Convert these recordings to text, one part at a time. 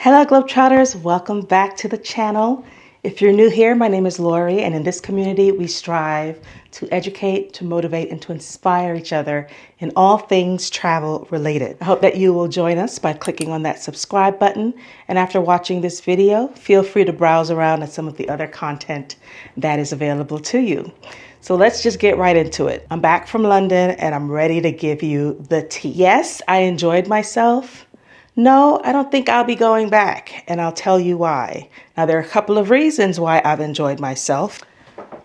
Hello Globetrotters, welcome back to the channel. If you're new here, my name is Lori, and in this community we strive to educate, to motivate, and to inspire each other in all things travel related. I hope that you will join us by clicking on that subscribe button, and after watching this video, feel free to browse around at some of the other content that is available to you. So let's just get right into it. I'm back from London and I'm ready to give you the tea. Yes, I enjoyed myself. No, I don't think I'll be going back, and I'll tell you why. Now, there are a couple of reasons why I've enjoyed myself.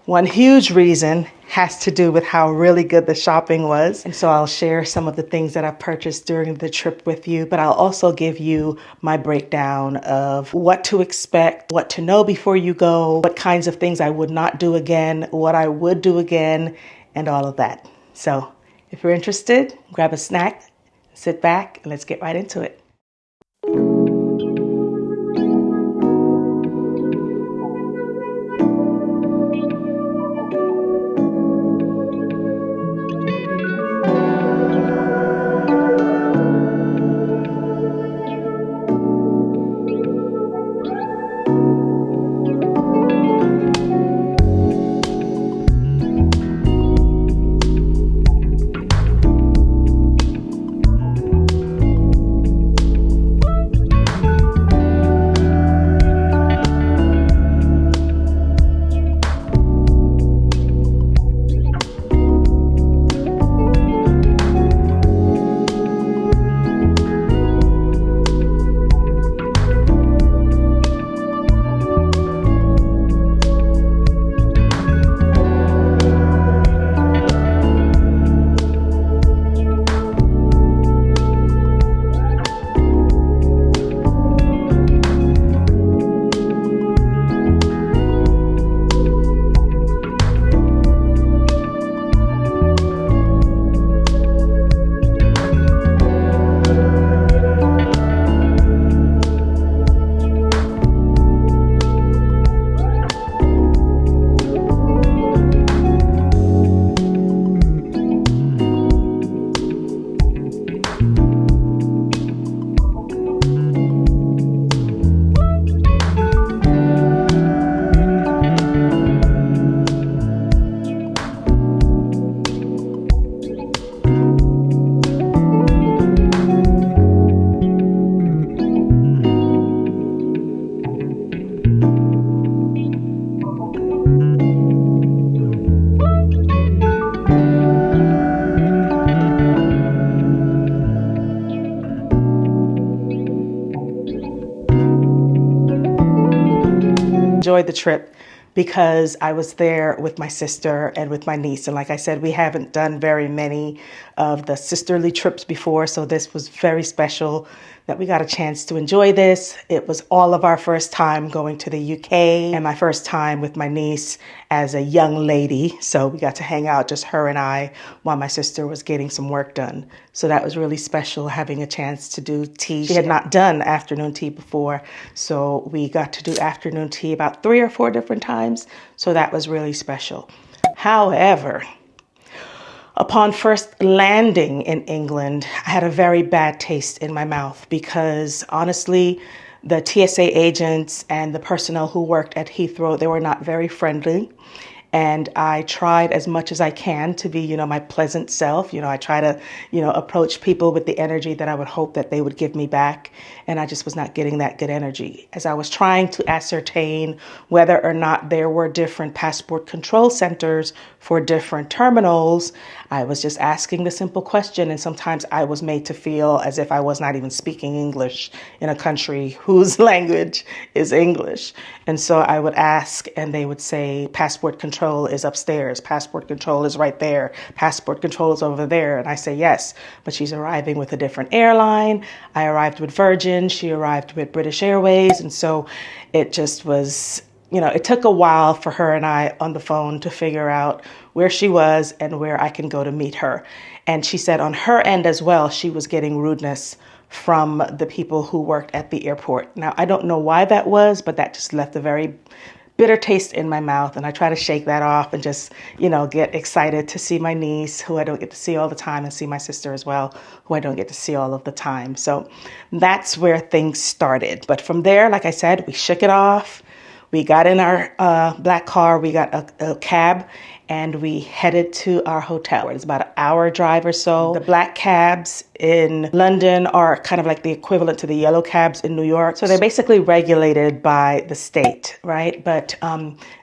One huge reason has to do with how really good the shopping was. And so I'll share some of the things that I purchased during the trip with you, but I'll also give you my breakdown of what to expect, what to know before you go, what kinds of things I would not do again, what I would do again, and all of that. So if you're interested, grab a snack, sit back, and let's get right into it. Enjoyed the trip because I was there with my sister and with my niece. And like I said, we haven't done very many of the sisterly trips before, so this was very special that we got a chance to enjoy this. It was all of our first time going to the UK and my first time with my niece as a young lady. So we got to hang out, just her and I, while my sister was getting some work done. So that was really special, having a chance to do tea. She had not done afternoon tea before, so we got to do afternoon tea about 3 or 4 different times. So that was really special. However, upon first landing in England, I had a very bad taste in my mouth because honestly, the TSA agents and the personnel who worked at Heathrow, they were not very friendly. And I tried as much as I can to be, my pleasant self. I try to, approach people with the energy that I would hope that they would give me back. And I just was not getting that good energy. As I was trying to ascertain whether or not there were different passport control centers for different terminals, I was just asking the simple question. And sometimes I was made to feel as if I was not even speaking English in a country whose language is English. And so I would ask and they would say, passport control is upstairs. Passport control is right there. Passport control is over there. And I say, yes, but she's arriving with a different airline. I arrived with Virgin. She arrived with British Airways. And so it just was, it took a while for her and I on the phone to figure out where she was and where I can go to meet her. And she said on her end as well, she was getting rudeness from the people who worked at the airport. Now, I don't know why that was, but that just left a very bitter taste in my mouth, and I try to shake that off and just, get excited to see my niece, who I don't get to see all the time, and see my sister as well, who I don't get to see all of the time. So that's where things started. But from there, like I said, we shook it off. We got in our black car, we got a cab, and we headed to our hotel. It's about an hour drive or so. The black cabs in London are kind of like the equivalent to the yellow cabs in New York. So they're basically regulated by the state, right? But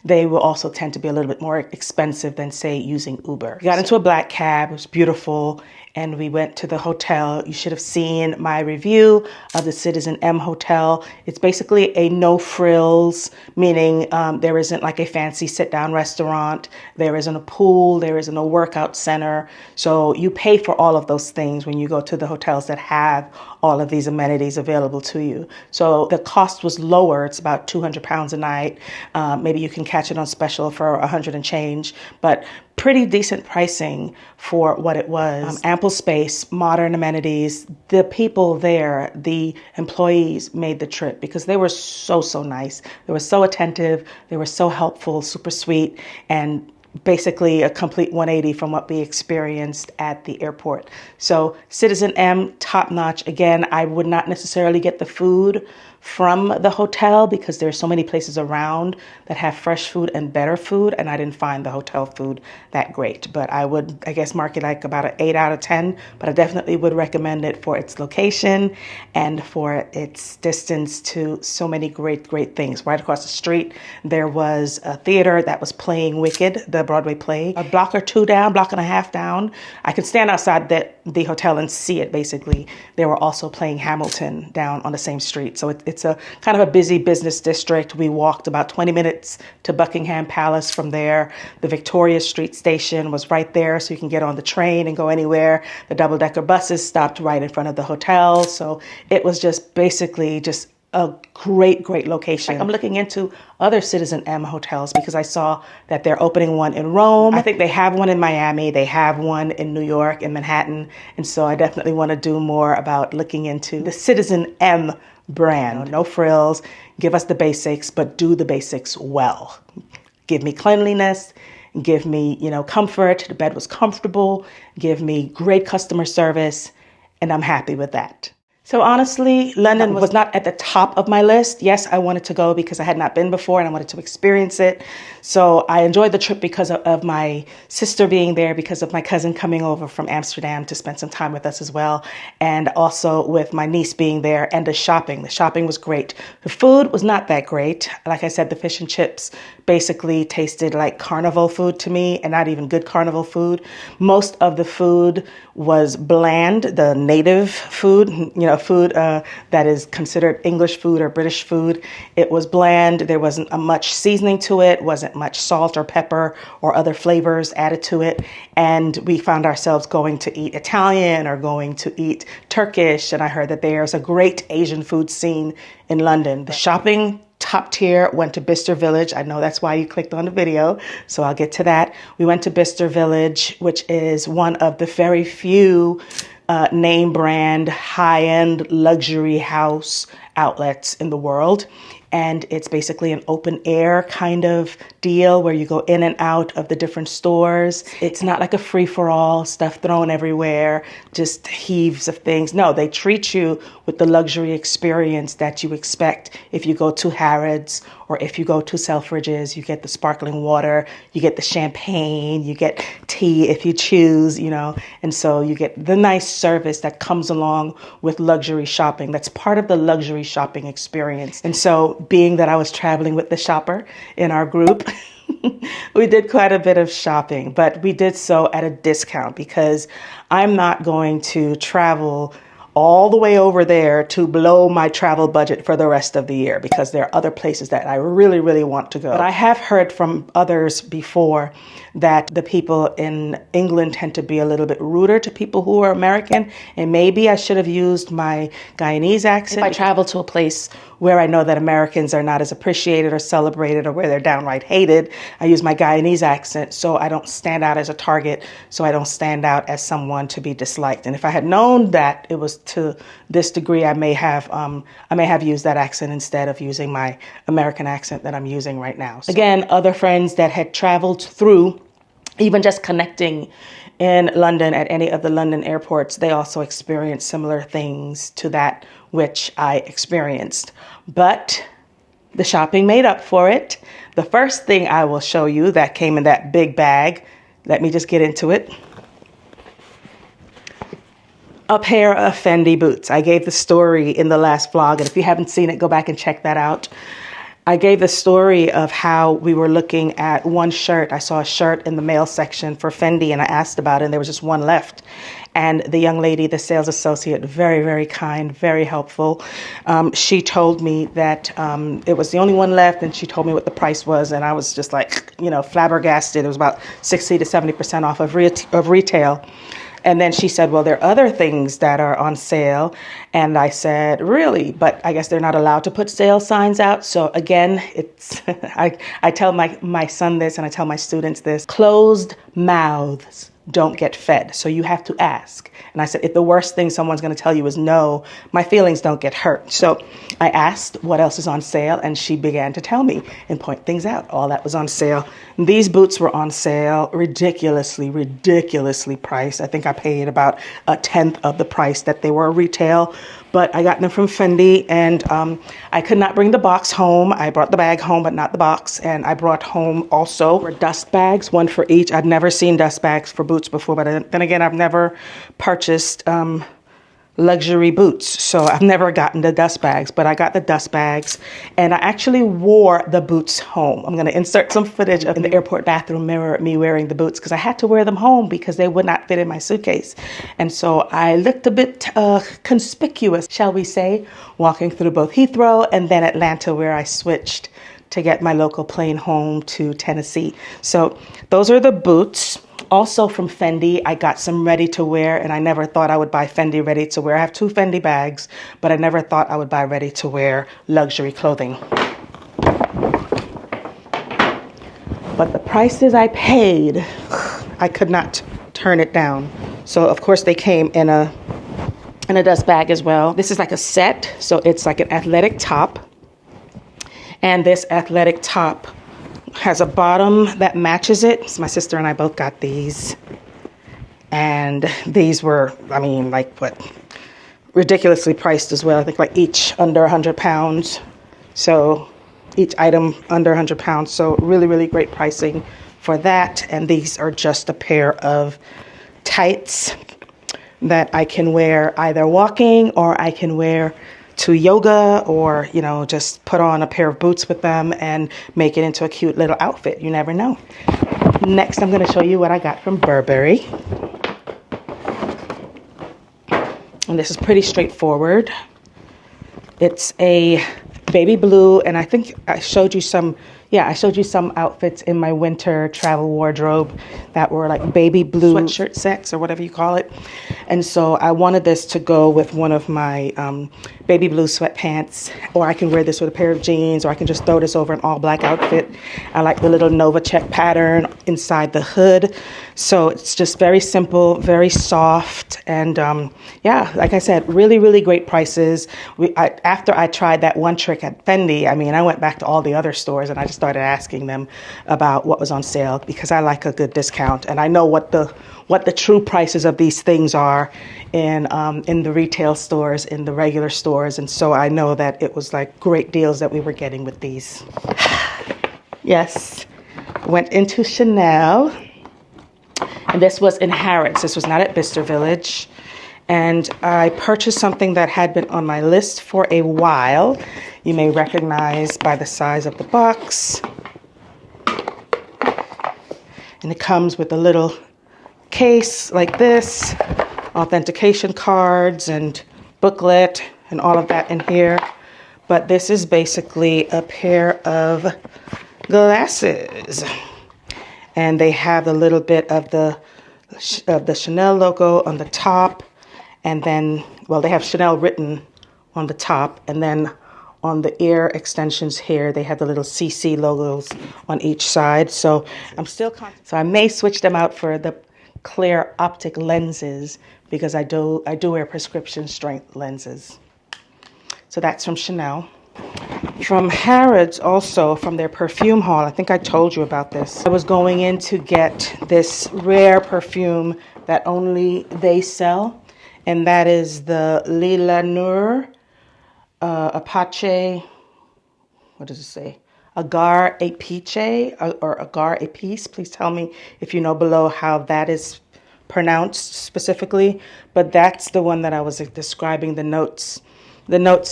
they will also tend to be a little bit more expensive than, say, using Uber. We got into a black cab, it was beautiful. And we went to the hotel. You should have seen my review of the Citizen M Hotel. It's basically a no frills, meaning there isn't like a fancy sit down restaurant. There isn't a pool. There isn't a workout center. So you pay for all of those things when you go to the hotels that have all of these amenities available to you. So the cost was lower. It's about £200 a night. Maybe you can catch it on special for 100 and change, but pretty decent pricing for what it was. Ample space, modern amenities. The people there, the employees made the trip because they were so nice. They were so attentive. They were so helpful, super sweet, and basically a complete 180 from what we experienced at the airport. So Citizen M, top notch. Again, I would not necessarily get the food from the hotel because there's so many places around that have fresh food and better food, and I didn't find the hotel food that great. But I would, I guess, mark it like about an 8 out of 10, but I definitely would recommend it for its location and for its distance to so many great things. Right across the street, there was a theater that was playing Wicked, the Broadway play. A block or two down, block and a half down, I could stand outside the hotel and see it, basically. They were also playing Hamilton down on the same street. So it's a kind of a busy business district. We walked about 20 minutes to Buckingham Palace from there. The Victoria Street station was right there, so you can get on the train and go anywhere. The double-decker buses stopped right in front of the hotel. So it was just basically just a great location. I'm looking into other Citizen M hotels because I saw that they're opening one in Rome. I think they have one in Miami. They have one in New York, in Manhattan. And so I definitely want to do more about looking into the Citizen M brand. No frills, give us the basics, but do the basics well. Give me cleanliness, give me, comfort. The bed was comfortable, give me great customer service, and I'm happy with that. So honestly, London was not at the top of my list. Yes, I wanted to go because I had not been before and I wanted to experience it. So I enjoyed the trip because of my sister being there, because of my cousin coming over from Amsterdam to spend some time with us as well, and also with my niece being there, and the shopping. The shopping was great. The food was not that great. Like I said, the fish and chips basically tasted like carnival food to me, and not even good carnival food. Most of the food was bland, the native food, food that is considered English food or British food. It was bland. There wasn't much seasoning to it, wasn't much salt or pepper or other flavors added to it. And we found ourselves going to eat Italian or going to eat Turkish. And I heard that there's a great Asian food scene in London. The shopping, top tier. Went to Bicester Village. I know that's why you clicked on the video, so I'll get to that. We went to Bicester Village, which is one of the very few name brand, high-end luxury house outlets in the world. And it's basically an open air kind of deal where you go in and out of the different stores. It's not like a free-for-all, stuff thrown everywhere, just heaves of things. No, they treat you with the luxury experience that you expect if you go to Harrods or if you go to Selfridges. You get the sparkling water, you get the champagne, you get tea if you choose, and so you get the nice service that comes along with luxury shopping. That's part of the luxury shopping experience. And so being that I was traveling with the shopper in our group, we did quite a bit of shopping, but we did so at a discount because I'm not going to travel all the way over there to blow my travel budget for the rest of the year because there are other places that I really want to go. But I have heard from others before that the people in England tend to be a little bit ruder to people who are American, and maybe I should have used my Guyanese accent. If I travel to a place where I know that Americans are not as appreciated or celebrated, or where they're downright hated, I use my Guyanese accent so I don't stand out as a target, so I don't stand out as someone to be disliked. And if I had known that it was to this degree, I may have used that accent instead of using my American accent that I'm using right now. So, again, other friends that had traveled through, even just connecting in London at any of the London airports, they also experienced similar things to that which I experienced. But the shopping made up for it. The first thing I will show you that came in that big bag, let me just get into it. A pair of Fendi boots. I gave the story in the last vlog, and if you haven't seen it, go back and check that out. I gave the story of how we were looking at one shirt. I saw a shirt in the male section for Fendi, and I asked about it, and there was just one left. And the young lady, the sales associate, very, very kind, very helpful. She told me that it was the only one left, and she told me what the price was, and I was just like, you know, flabbergasted. It was about 60 to 70% off of retail. And then she said, well, there are other things that are on sale. And I said, really? But I guess they're not allowed to put sale signs out. So again, it's I tell my son this, and I tell my students this: closed mouths don't get fed. So you have to ask. And I said, if the worst thing someone's going to tell you is no, my feelings don't get hurt. So I asked what else is on sale, and she began to tell me and point things out. All that was on sale. These boots were on sale, ridiculously priced. I think I paid about a tenth of the price that they were retail, but I got them from Fendi, and I could not bring the box home. I brought the bag home, but not the box. And I brought home also dust bags, one for each. I'd never seen dust bags for boots before, but then again, I've never purchased luxury boots, so I've never gotten the dust bags, but I got the dust bags, and I actually wore the boots home. I'm going to insert some footage of the airport bathroom mirror, me wearing the boots, because I had to wear them home because they would not fit in my suitcase. And so I looked a bit conspicuous, shall we say, walking through both Heathrow and then Atlanta, where I switched to get my local plane home to Tennessee. So those are the boots. Also from Fendi, I got some ready to wear, and I never thought I would buy Fendi ready to wear. I have 2 Fendi bags, but I never thought I would buy ready to wear luxury clothing. But the prices I paid, I could not turn it down. So of course they came in a dust bag as well. This is like a set, so it's like an athletic top. And this athletic top has a bottom that matches it. So my sister and I both got these. And these were, I mean, like what, ridiculously priced as well. I think like each under 100 pounds. So each item under 100 pounds. So really great pricing for that. And these are just a pair of tights that I can wear either walking, or I can wear to yoga, or, you know, just put on a pair of boots with them and make it into a cute little outfit. You never know. Next, I'm going to show you what I got from Burberry. And this is pretty straightforward. It's a baby blue, and I think I showed you some, I showed you some outfits in my winter travel wardrobe that were like baby blue sweatshirt sets or whatever you call it. And so I wanted this to go with one of my baby blue sweatpants, or I can wear this with a pair of jeans, or I can just throw this over an all black outfit. I like the little Nova check pattern inside the hood. So it's just very simple, very soft. And yeah, like I said, really great prices. After I tried that one trick at Fendi, I mean, I went back to all the other stores and I just started asking them about what was on sale, because I like a good discount, and I know what the true prices of these things are in the retail stores, in the regular stores. And so I know that it was like great deals that we were getting with these. Yes, went into Chanel, and this was in Harrods. This was not at Bicester Village. And I purchased something that had been on my list for a while. You may recognize by the size of the box. And it comes with a little case like this, authentication cards and booklet and all of that in here. But this is basically a pair of glasses. And they have a little bit of the Chanel logo on the top. And then, well, they have Chanel written on the top, and then on the ear extensions here, they have the little CC logos on each side. So I'm still, so I may switch them out for the clear optic lenses because I do wear prescription strength lenses. So that's from Chanel. From Harrods, also from their perfume haul, I think I told you about this. I was going in to get this rare perfume that only they sell, and that is the Lila Noor Apache, what does it say? Agar Apice or Agar Apice. Please tell me if you know below how that is pronounced specifically. But that's the one that I was describing the notes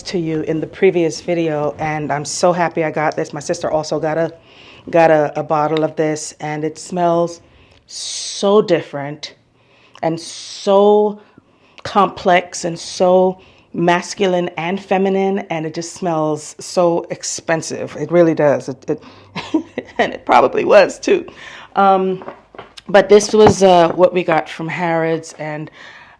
to you in the previous video, and I'm so happy I got this. My sister also got a bottle of this, and it smells so different and so complex and so masculine and feminine, and it just smells so expensive. It really does. And it probably was too. But this was what we got from Harrods, and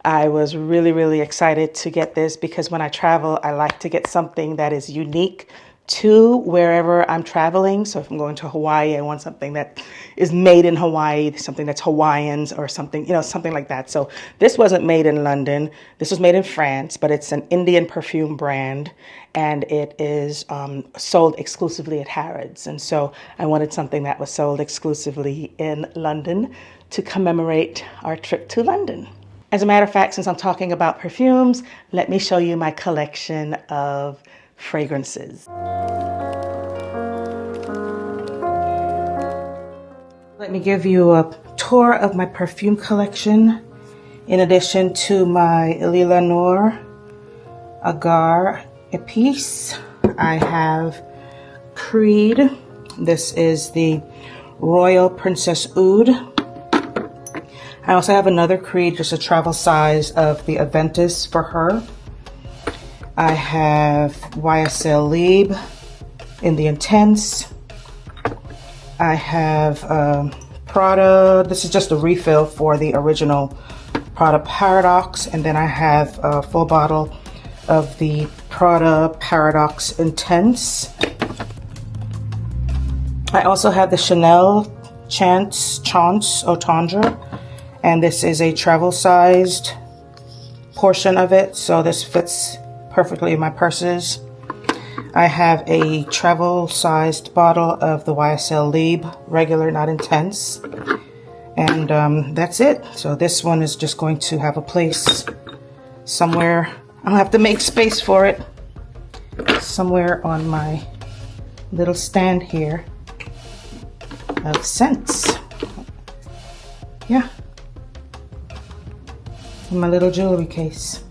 I was really, really excited to get this because when I travel, I like to get something that is unique to wherever I'm traveling. So if I'm going to Hawaii, I want something that is made in Hawaii, something that's Hawaiian or something, you know, something like that. So this wasn't made in London. This was made in France, but it's an Indian perfume brand, and it is sold exclusively at Harrods. And so I wanted something that was sold exclusively in London to commemorate our trip to London. As a matter of fact, since I'm talking about perfumes, let me show you my collection of fragrances. Let me give you a tour of my perfume collection. In addition to my Lila Noor Agar Epice, I have Creed. This is the Royal Princess Oud. I also have another Creed, just a travel size of the Aventus for her. I have YSL Libre in the Intense. I have Prada. This is just a refill for the original Prada Paradox. And then I have a full bottle of the Prada Paradox Intense. I also have the Chanel Chance Au Tendre. And this is a travel-sized portion of it, so this fits perfectly in my purses. I have a travel-sized bottle of the YSL Libre, regular, not intense. And that's it. So this one is just going to have a place somewhere. I'll have to make space for it. Somewhere on my little stand here of scents. Yeah. In my little jewelry case.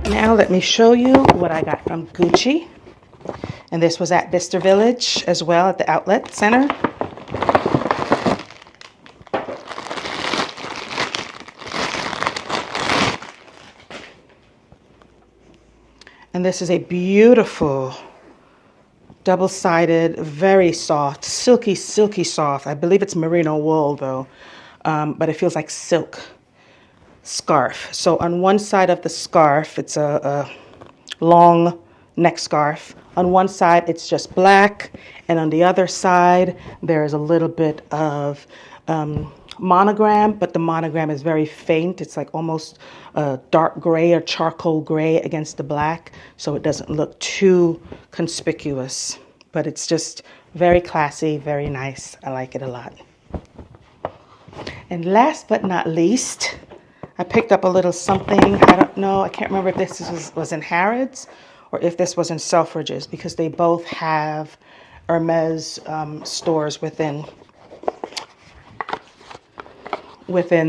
Now let me show you what I got from Gucci. And this was at Bicester Village as well, at the outlet center. And this is a beautiful double-sided, very soft, silky, silky soft. I believe it's merino wool though, but it feels like silk scarf. So on one side of the scarf, it's a long neck scarf. On one side, it's just black, and on the other side, there's a little bit of monogram, but the monogram is very faint. It's like almost a dark gray or charcoal gray against the black, so it doesn't look too conspicuous, but it's just very classy, very nice. I like it a lot. And last but not least, I picked up a little something. I don't know, I can't remember if this was in Harrods or if this was in Selfridges, because they both have Hermes stores within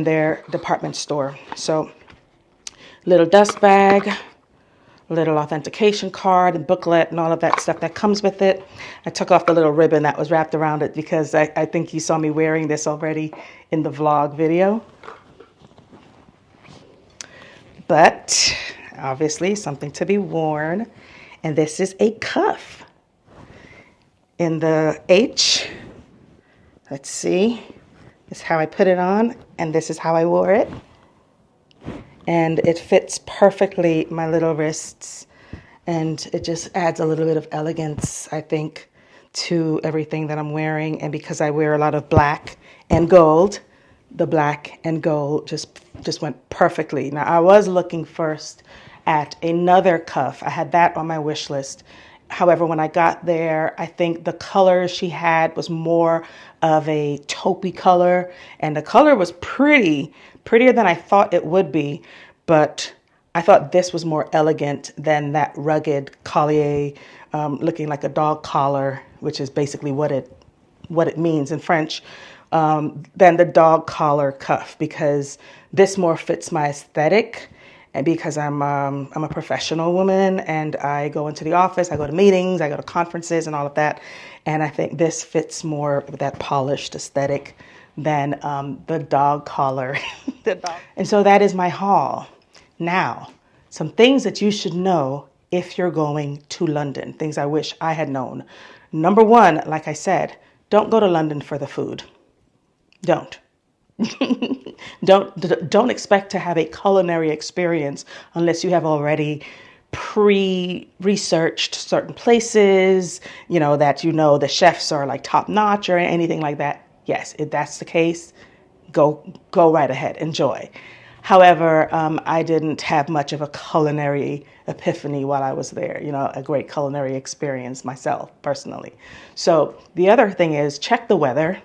their department store. So little dust bag, little authentication card and booklet and all of that stuff that comes with it. I took off the little ribbon that was wrapped around it because I think you saw me wearing this already in the vlog video. But obviously something to be worn. And this is a cuff in the H. Let's see. This is how I put it on, and this is how I wore it. And it fits perfectly my little wrists. and it just adds a little bit of elegance, I think, to everything that I'm wearing. And because I wear a lot of black and gold, the black and gold just went perfectly. Now, I was looking first at another cuff. I had that on my wish list. However, when I got there, I think the color she had was more of a taupey color, and the color was prettier than I thought it would be, but I thought this was more elegant than that rugged collier, looking like a dog collar, which is basically what it means in French, than the dog collar cuff, because this more fits my aesthetic. And because I'm a professional woman and I go into the office, I go to meetings, I go to conferences and all of that. And I think this fits more with that polished aesthetic than the dog collar. And so that is my haul. Now, some things that you should know if you're going to London, things I wish I had known. Number one, like I said, don't go to London for the food. Don't. Don't expect to have a culinary experience unless you have already pre-researched certain places, that the chefs are like top notch or anything like that. Yes, if that's the case, go right ahead, enjoy. However, I didn't have much of a culinary epiphany while I was there, a great culinary experience myself personally. So the other thing is check the weather,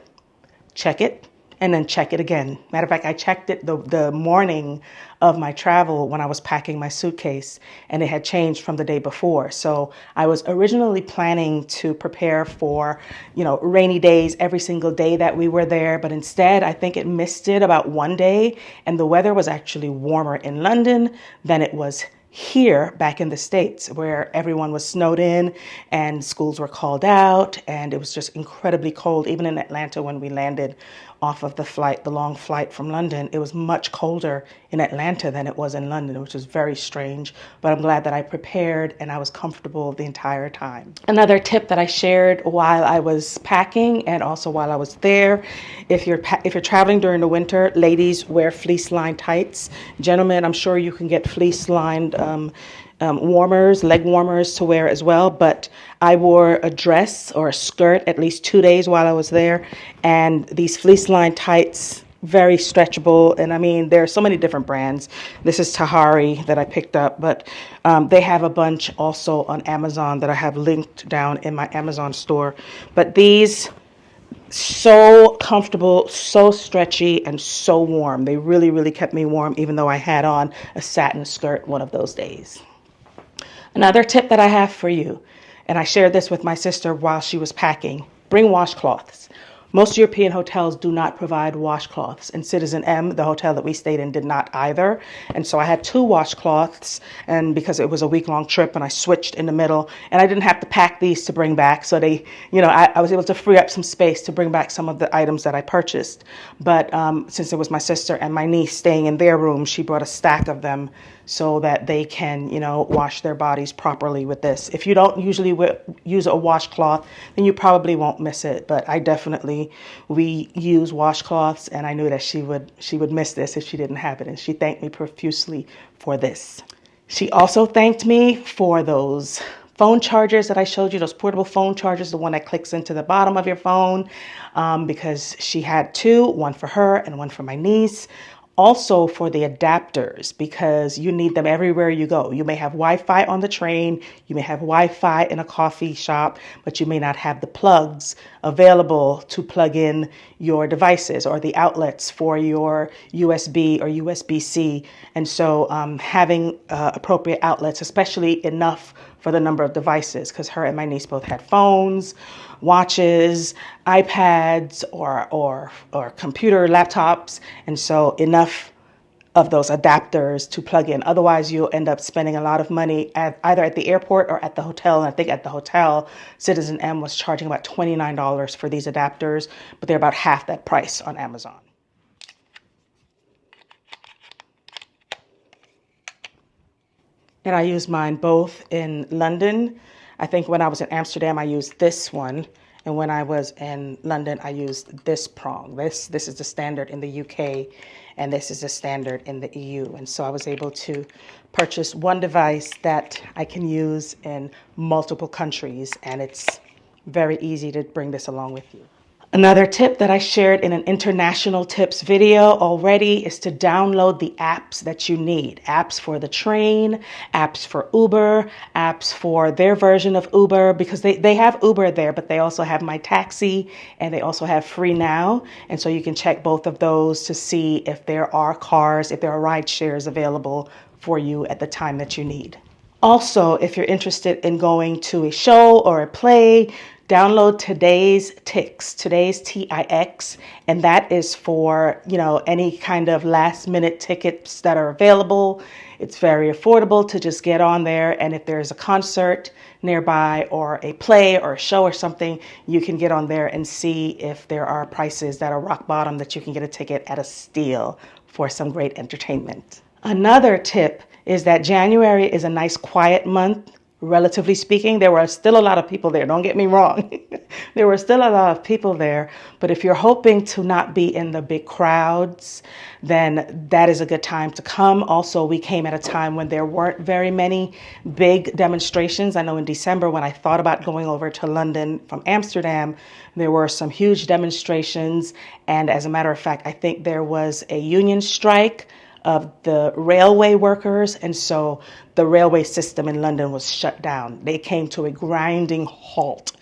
check it, and then check it again. Matter of fact, I checked it the morning of my travel when I was packing my suitcase, and it had changed from the day before. So I was originally planning to prepare for, rainy days every single day that we were there, but instead I think it missed it about one day, and the weather was actually warmer in London than it was here back in the States, where everyone was snowed in and schools were called out, and it was just incredibly cold. Even in Atlanta, when we landed off of the long flight from London, it was much colder in Atlanta than it was in London, which was very strange. But I'm glad that I prepared and I was comfortable the entire time. Another tip that I shared while I was packing and also while I was there, if you're traveling during the winter, ladies, wear fleece-lined tights. Gentlemen, I'm sure you can get fleece-lined warmers, leg warmers to wear as well, but I wore a dress or a skirt at least 2 days while I was there, and these fleece-lined tights, very stretchable. And I mean, there are so many different brands. This is Tahari that I picked up, but they have a bunch also on Amazon that I have linked down in my Amazon store. But these, so comfortable, so stretchy, and so warm. They really, really kept me warm, even though I had on a satin skirt one of those days. Another tip that I have for you, and I shared this with my sister while she was packing, bring washcloths. Most European hotels do not provide washcloths, and Citizen M, the hotel that we stayed in, did not either. And so I had 2 washcloths, and because it was a week-long trip and I switched in the middle, and I didn't have to pack these to bring back, so I was able to free up some space to bring back some of the items that I purchased. But since it was my sister and my niece staying in their room, she brought a stack of them so that they can, wash their bodies properly with this. If you don't usually use a washcloth, then you probably won't miss it. But we use washcloths, and I knew that she would miss this if she didn't have it, and she thanked me profusely for this. She also thanked me for those phone chargers that I showed you, those portable phone chargers, the one that clicks into the bottom of your phone, because she had 2, one for her and one for my niece. Also for the adapters, because you need them everywhere you go. You may have Wi-Fi on the train, you may have Wi-Fi in a coffee shop, but you may not have the plugs available to plug in your devices or the outlets for your USB or USB-C. And so having appropriate outlets, especially enough for the number of devices, because her and my niece both had phones, watches, iPads, or computer laptops, and so enough of those adapters to plug in. Otherwise, you'll end up spending a lot of money either at the airport or at the hotel. And I think at the hotel, Citizen M was charging about $29 for these adapters, but they're about half that price on Amazon. And I used mine both in London. I think when I was in Amsterdam, I used this one. And when I was in London, I used this prong. This is the standard in the UK, and this is the standard in the EU. And so I was able to purchase one device that I can use in multiple countries, and it's very easy to bring this along with you. Another tip that I shared in an international tips video already is to download the apps that you need. Apps for the train, apps for Uber, apps for their version of Uber, because they have Uber there, but they also have My Taxi and they also have Free Now. And so you can check both of those to see if there are cars, if there are ride shares available for you at the time that you need. Also, if you're interested in going to a show or a play, download Today's Tix, Today's Tix, and that is for, any kind of last minute tickets that are available. It's very affordable to just get on there, and if there's a concert nearby or a play or a show or something, you can get on there and see if there are prices that are rock bottom that you can get a ticket at a steal for some great entertainment. Another tip is that January is a nice quiet month. Relatively speaking, there were still a lot of people there. Don't get me wrong. There were still a lot of people there. But if you're hoping to not be in the big crowds, then that is a good time to come. Also, we came at a time when there weren't very many big demonstrations. I know in December, when I thought about going over to London from Amsterdam, there were some huge demonstrations. And as a matter of fact, I think there was a union strike of the railway workers, and so the railway system in London was shut down. They came to a grinding halt.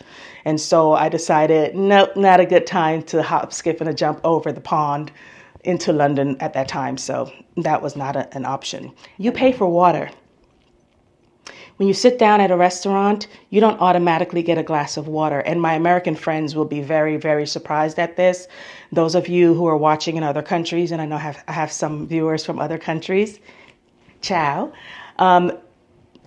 And so I decided, nope, not a good time to hop, skip, and a jump over the pond into London at that time. So that was not an option. You pay for water. When you sit down at a restaurant, you don't automatically get a glass of water. And my American friends will be very, very surprised at this. Those of you who are watching in other countries, and I know I have some viewers from other countries, ciao.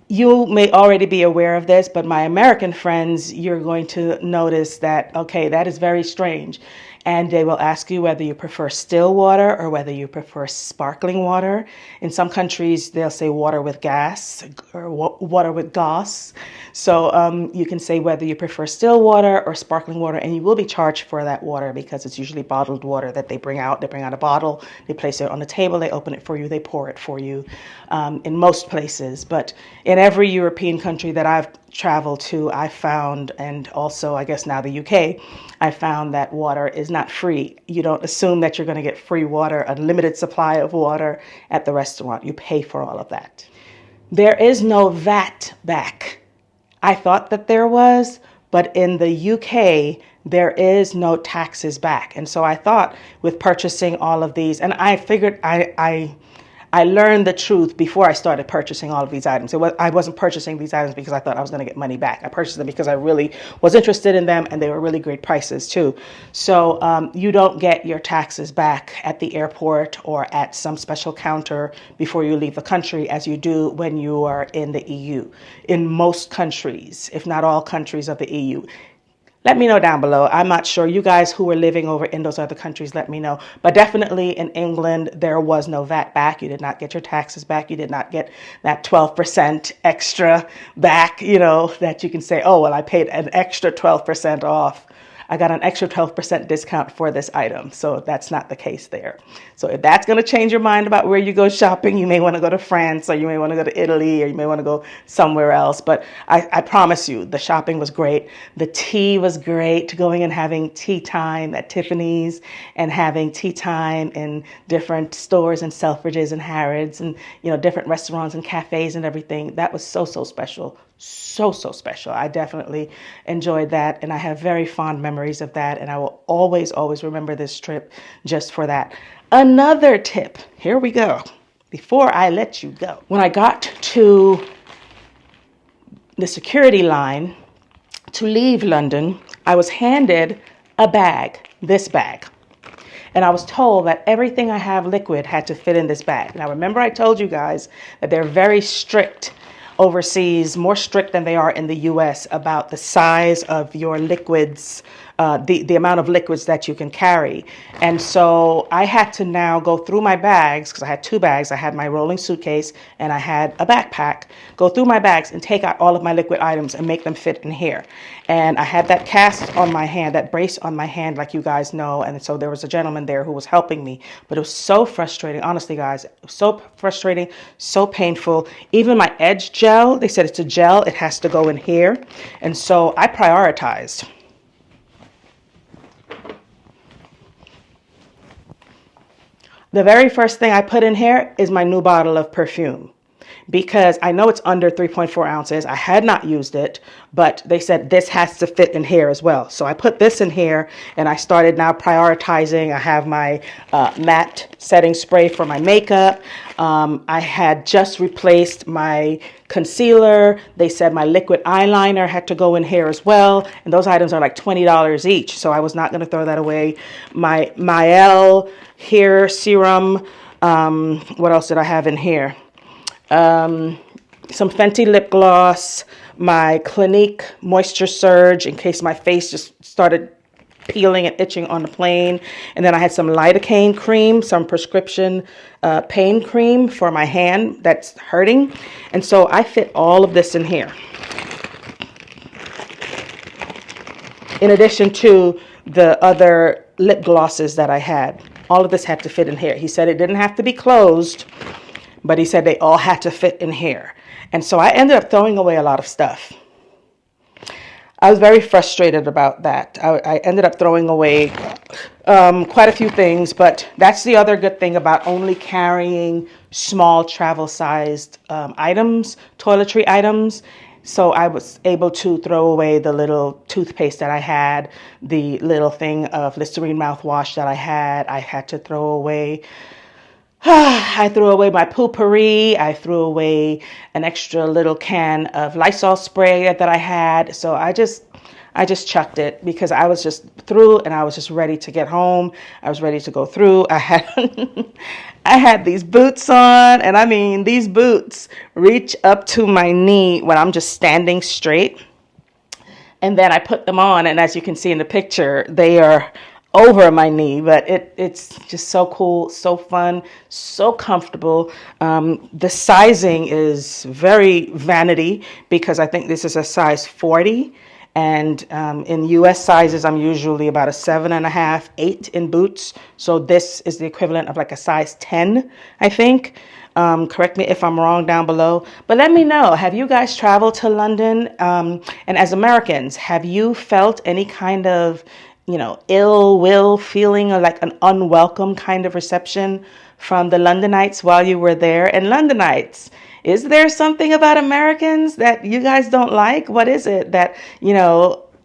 You may already be aware of this, but my American friends, you're going to notice that, okay, that is very strange. And they will ask you whether you prefer still water or whether you prefer sparkling water. In some countries, they'll say water with gas or water with gas. So you can say whether you prefer still water or sparkling water, and you will be charged for that water because it's usually bottled water that they bring out. They bring out a bottle, they place it on the table, they open it for you, they pour it for you in most places. But in every European country that I've traveled to, I found, and also I guess now the UK, I found that water is not free. You don't assume that you're going to get free water, a limited supply of water at the restaurant. You pay for all of that. There is no VAT back. I thought that there was, but in the UK, there is no taxes back. And so I thought with purchasing all of these, and I figured I learned the truth before I started purchasing all of these items. I wasn't purchasing these items because I thought I was going to get money back. I purchased them because I really was interested in them, and they were really great prices too. So you don't get your taxes back at the airport or at some special counter before you leave the country as you do when you are in the EU. In most countries, if not all countries of the EU. Let me know down below. I'm not sure. You guys who are living over in those other countries, let me know. But definitely in England, there was no VAT back. You did not get your taxes back. You did not get that 12% extra back, that you can say, oh, well, I paid an extra 12% off. I got an extra 12% discount for this item. So that's not the case there. So if that's going to change your mind about where you go shopping, you may want to go to France, or you may want to go to Italy, or you may want to go somewhere else. But I promise you, the shopping was great. The tea was great, going and having tea time at Tiffany's and having tea time in different stores and Selfridges and Harrods and, different restaurants and cafes and everything. That was so, so special. So special. I definitely enjoyed that, and I have very fond memories of that, and I will always, always remember this trip just for that. Another tip, here we go, before I let you go. When I got to the security line to leave London, I was handed a bag, this bag. And I was told that everything I have liquid had to fit in this bag. Now, remember I told you guys that they're very strict overseas, more strict than they are in the US, about the size of your liquids the amount of liquids that you can carry. And so I had to now go through my bags, because I had two bags. I had my rolling suitcase and I had a backpack. Go through my bags and take out all of my liquid items and make them fit in here. And I had that cast on my hand, that brace on my hand, like you guys know. And so there was a gentleman there who was helping me. But it was so frustrating, honestly, guys. It was so frustrating, so painful. Even my edge gel, they said it's a gel, it has to go in here. And so I prioritized. The very first thing I put in here is my new bottle of perfume, because I know it's under 3.4 ounces. I had not used it, but they said this has to fit in here as well. So I put this in here and I started now prioritizing. I have my matte setting spray for my makeup. I had just replaced my concealer. They said my liquid eyeliner had to go in here as well. And those items are like $20 each. So I was not going to throw that away. My Mael hair serum. What else did I have in here? Some Fenty lip gloss, my Clinique Moisture Surge in case my face just started peeling and itching on the plane. And then I had some lidocaine cream, some prescription pain cream for my hand that's hurting. And so I fit all of this in here. In addition to the other lip glosses that I had. All of this had to fit in here. He said it didn't have to be closed, but he said they all had to fit in here. And so I ended up throwing away a lot of stuff. I was very frustrated about that. I ended up throwing away quite a few things, but that's the other good thing about only carrying small travel-sized items, toiletry items. So I was able to throw away the little toothpaste that I had, the little thing of Listerine mouthwash that I had to throw away. I threw away my poopery. I threw away an extra little can of Lysol spray that I had. So I just chucked it because I was just through and I was just ready to get home. I was ready to go through. I had these boots on, and I mean, these boots reach up to my knee when I'm just standing straight. And then I put them on, and as you can see in the picture, they are over my knee, but it's just so cool, so fun, so comfortable. The sizing is very vanity because I think this is a size 40. And in US sizes, I'm usually about a 7.5, 8 in boots. So this is the equivalent of like a size 10, I think. Correct me if I'm wrong down below. But let me know, have you guys traveled to London? And as Americans, have you felt any kind of, ill will feeling or like an unwelcome kind of reception from the Londonites while you were there? And Londonites, is there something about Americans that you guys don't like? What is it that,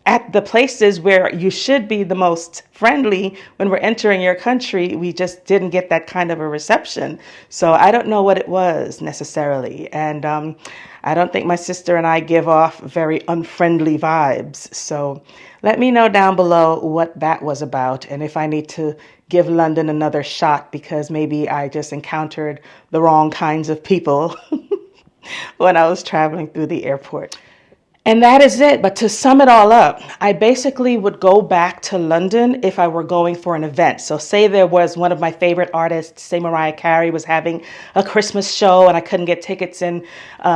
at the places where you should be the most friendly when we're entering your country, we just didn't get that kind of a reception? So I don't know what it was necessarily. And I don't think my sister and I give off very unfriendly vibes. So let me know down below what that was about and if I need to give London another shot because maybe I just encountered the wrong kinds of people when I was traveling through the airport. And that is it. But to sum it all up, I basically would go back to London if I were going for an event. So say there was one of my favorite artists, say Mariah Carey was having a Christmas show and I couldn't get tickets in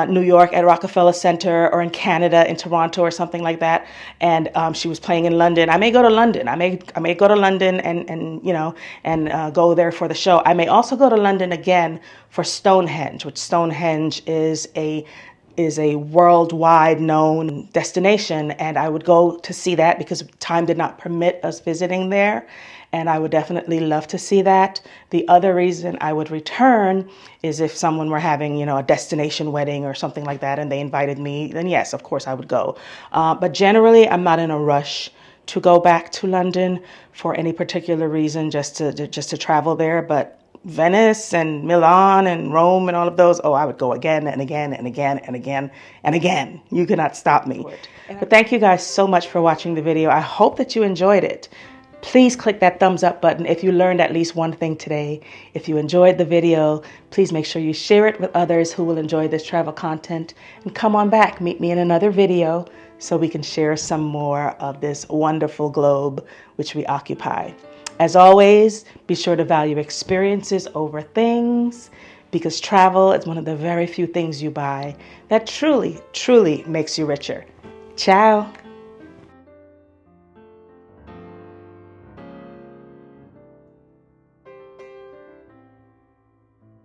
New York at Rockefeller Center or in Canada, in Toronto or something like that. And she was playing in London. I may go to London. I may go to London and go there for the show. I may also go to London again for Stonehenge, which Stonehenge is a worldwide known destination, and I would go to see that because time did not permit us visiting there, and I would definitely love to see that. The other reason I would return is if someone were having, a destination wedding or something like that and they invited me, then yes, of course I would go. But generally, I'm not in a rush to go back to London for any particular reason, just to travel there. But Venice and Milan and Rome and all of those, I would go again and again and again and again and again. You cannot stop me. But thank you guys so much for watching the video. I hope that you enjoyed it. Please click that thumbs up button if you learned at least one thing today. If you enjoyed the video, please make sure you share it with others who will enjoy this travel content. And come on back, meet me in another video so we can share some more of this wonderful globe which we occupy. As always, be sure to value experiences over things, because travel is one of the very few things you buy that truly, truly makes you richer. Ciao.